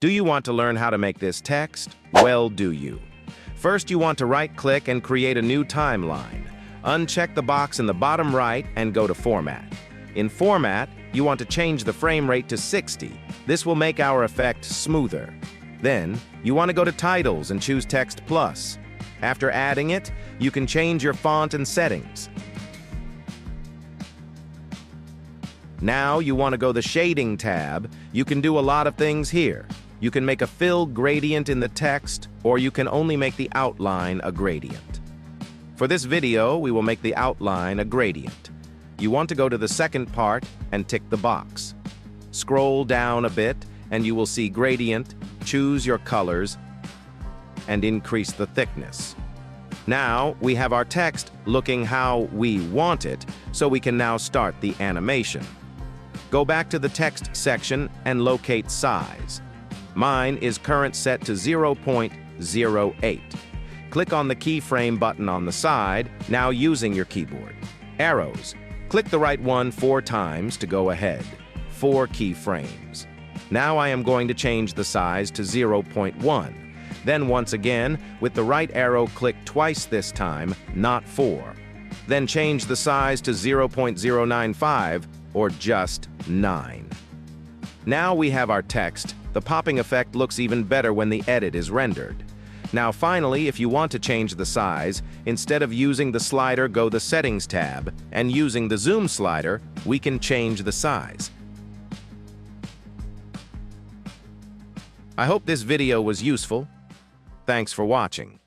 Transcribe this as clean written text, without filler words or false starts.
Do you want to learn how to make this text? Well, do you? First, you want to right-click and create a new timeline. Uncheck the box in the bottom right and go to Format. In Format, you want to change the frame rate to 60. This will make our effect smoother. Then, you want to go to Titles and choose Text Plus. After adding it, you can change your font and settings. Now you want to go to the Shading tab. You can do a lot of things here. You can make a fill gradient in the text, or you can only make the outline a gradient. For this video, we will make the outline a gradient. You want to go to the second part and tick the box. Scroll down a bit, and you will see Gradient, choose your colors, and increase the thickness. Now, we have our text looking how we want it, so we can now start the animation. Go back to the text section and locate size. Mine is current set to 0.08. Click on the keyframe button on the side, now using your keyboard. Arrows. Click the right one 4 times to go ahead. 4 keyframes. Now I am going to change the size to 0.1. Then once again, with the right arrow, click twice this time, not 4. Then change the size to 0.095 or just 9. Now we have our text. The popping effect looks even better when the edit is rendered. Now finally, if you want to change the size, instead of using the slider, go the Settings tab, and using the Zoom slider, we can change the size. I hope this video was useful. Thanks for watching.